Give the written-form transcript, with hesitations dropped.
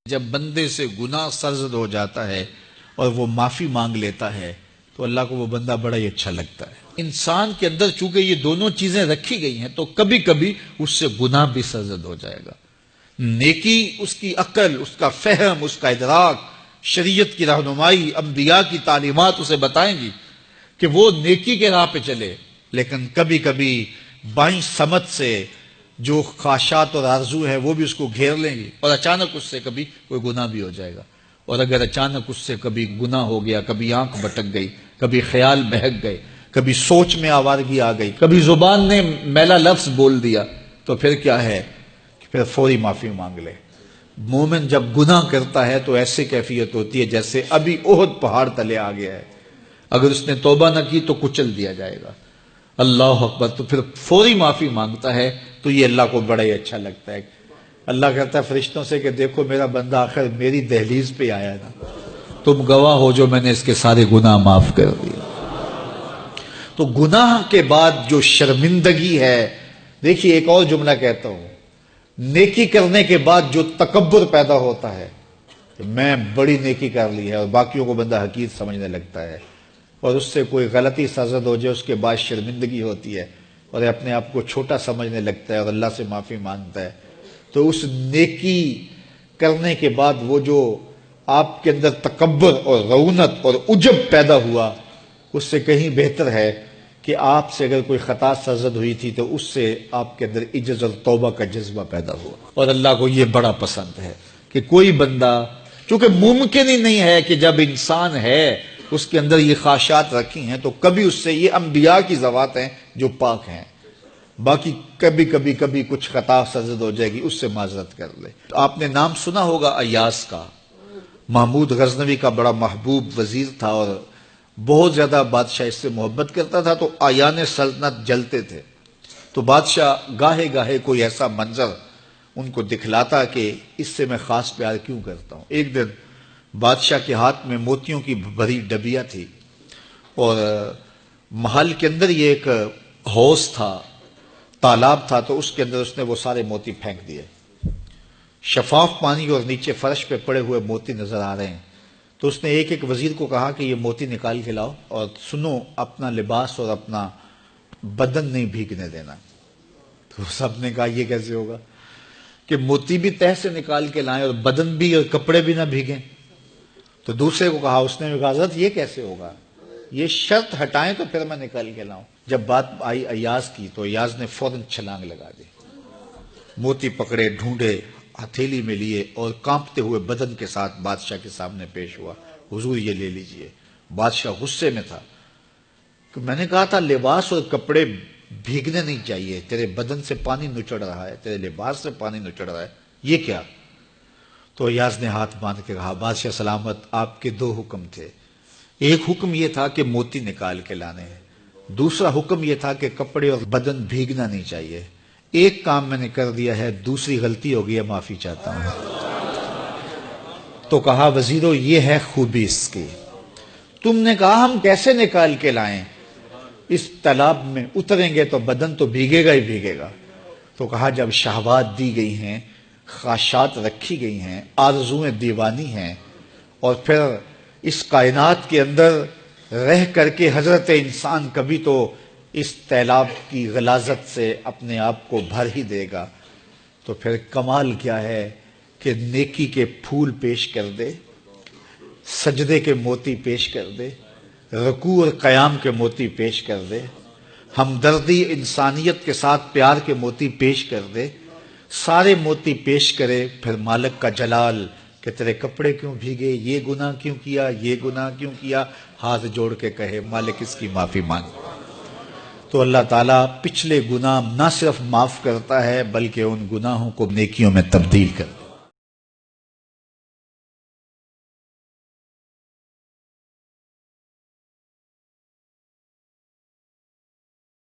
جب بندے سے گناہ سرزد ہو جاتا ہے اور وہ معافی مانگ لیتا ہے تو اللہ کو وہ بندہ بڑا ہی اچھا لگتا ہے۔ انسان کے اندر چونکہ یہ دونوں چیزیں رکھی گئی ہیں تو کبھی کبھی اس سے گناہ بھی سرزد ہو جائے گا۔ نیکی اس کی عقل، اس کا فہم، اس کا ادراک، شریعت کی رہنمائی، انبیاء کی تعلیمات اسے بتائیں گی کہ وہ نیکی کے راہ پہ چلے، لیکن کبھی کبھی بائیں سمت سے جو خواہشات اور آرزو ہے وہ بھی اس کو گھیر لیں گی اور اچانک اس سے کبھی کوئی گناہ بھی ہو جائے گا۔ اور اگر اچانک اس سے کبھی گناہ ہو گیا، کبھی آنکھ بھٹک گئی، کبھی خیال بہک گئے، کبھی سوچ میں آوارگی آ گئی، کبھی زبان نے میلا لفظ بول دیا، تو پھر کیا ہے کہ پھر فوری معافی مانگ لے۔ مومن جب گناہ کرتا ہے تو ایسی کیفیت ہوتی ہے جیسے ابھی احد پہاڑ تلے آ گیا ہے، اگر اس نے توبہ نہ کی تو کچل دیا جائے گا۔ اللہ اکبر، تو پھر فوری معافی مانگتا ہے تو یہ اللہ کو بڑا ہی اچھا لگتا ہے۔ اللہ کہتا ہے فرشتوں سے کہ دیکھو میرا بندہ آخر میری دہلیز پہ آیا نا، تم گواہ ہو جو میں نے اس کے سارے گناہ معاف کر دیے۔ تو گناہ کے بعد جو شرمندگی ہے، دیکھیے ایک اور جملہ کہتا ہوں، نیکی کرنے کے بعد جو تکبر پیدا ہوتا ہے کہ میں بڑی نیکی کر لی ہے اور باقیوں کو بندہ حقیر سمجھنے لگتا ہے، اور اس سے کوئی غلطی سرزد ہو جائے اس کے بعد شرمندگی ہوتی ہے اور اپنے آپ کو چھوٹا سمجھنے لگتا ہے اور اللہ سے معافی مانگتا ہے، تو اس نیکی کرنے کے بعد وہ جو آپ کے اندر تکبر اور رعونت اور عجب پیدا ہوا، اس سے کہیں بہتر ہے کہ آپ سے اگر کوئی خطا سرزد ہوئی تھی تو اس سے آپ کے اندر عجز اور توبہ کا جذبہ پیدا ہوا۔ اور اللہ کو یہ بڑا پسند ہے کہ کوئی بندہ، چونکہ ممکن ہی نہیں ہے کہ جب انسان ہے اس کے اندر یہ خواہشات رکھی ہیں تو کبھی اس سے، یہ انبیاء کی ذوات ہیں جو پاک ہیں، باقی کبھی کچھ خطا سرزد ہو جائے گی، اس سے معذرت کر لے۔ آپ نے نام سنا ہوگا ایاز کا، محمود غزنوی کا بڑا محبوب وزیر تھا اور بہت زیادہ بادشاہ اس سے محبت کرتا تھا، تو آیان سلطنت جلتے تھے، تو بادشاہ گاہے گاہے کوئی ایسا منظر ان کو دکھلاتا کہ اس سے میں خاص پیار کیوں کرتا ہوں۔ ایک دن بادشاہ کے ہاتھ میں موتیوں کی بھری ڈبیا تھی اور محل کے اندر یہ ایک حوض تھا، تالاب تھا، تو اس کے اندر اس نے وہ سارے موتی پھینک دیے۔ شفاف پانی اور نیچے فرش پہ پڑے ہوئے موتی نظر آ رہے ہیں، تو اس نے ایک ایک وزیر کو کہا کہ یہ موتی نکال کے لاؤ اور سنو اپنا لباس اور اپنا بدن نہیں بھیگنے دینا۔ تو سب نے کہا یہ کیسے ہوگا کہ موتی بھی تہ سے نکال کے لائیں اور بدن بھی اور کپڑے بھی نہ بھیگیں؟ تو دوسرے کو کہا، اس نے کہا حضرت یہ کیسے ہوگا، یہ شرط ہٹائیں تو پھر میں نکال کے لاؤں۔ جب بات آئی ایاز کی تو ایاز نے فوراً چھلانگ لگا دی، موتی پکڑے، ڈھونڈے، ہتھیلی میں لیے اور کانپتے ہوئے بدن کے ساتھ بادشاہ کے سامنے پیش ہوا۔ حضور یہ لے لیجئے۔ بادشاہ غصے میں تھا کہ میں نے کہا تھا لباس اور کپڑے بھیگنے نہیں چاہیے، تیرے بدن سے پانی نچڑ رہا ہے، تیرے لباس سے پانی نچڑ رہا ہے، یہ کیا؟ تو ایاز نے ہاتھ باندھ کے کہا، بادشاہ سلامت، آپ کے دو حکم تھے، ایک حکم یہ تھا کہ موتی نکال کے لانے ہیں، دوسرا حکم یہ تھا کہ کپڑے اور بدن بھیگنا نہیں چاہیے۔ ایک کام میں نے کر دیا ہے، دوسری غلطی ہو گئی ہے، معافی چاہتا ہوں۔ تو کہا وزیرو یہ ہے خوبی اس کی، تم نے کہا ہم کیسے نکال کے لائیں، اس تالاب میں اتریں گے تو بدن تو بھیگے گا ہی بھیگے گا۔ تو کہا جب شہوات دی گئی ہیں، خواہشات رکھی گئی ہیں، آرزویں دیوانی ہیں، اور پھر اس کائنات کے اندر رہ کر کے حضرت انسان کبھی تو اس تالاب کی غلاظت سے اپنے آپ کو بھر ہی دے گا، تو پھر کمال کیا ہے کہ نیکی کے پھول پیش کر دے، سجدے کے موتی پیش کر دے، رکوع اور قیام کے موتی پیش کر دے، ہمدردی انسانیت کے ساتھ پیار کے موتی پیش کر دے، سارے موتی پیش کرے، پھر مالک کا جلال کہ تیرے کپڑے کیوں بھیگے، یہ گناہ کیوں کیا، یہ گناہ کیوں کیا، ہاتھ جوڑ کے کہے مالک اس کی معافی مانگ، تو اللہ تعالیٰ پچھلے گناہ نہ صرف معاف کرتا ہے بلکہ ان گناہوں کو نیکیوں میں تبدیل کرتا ہے۔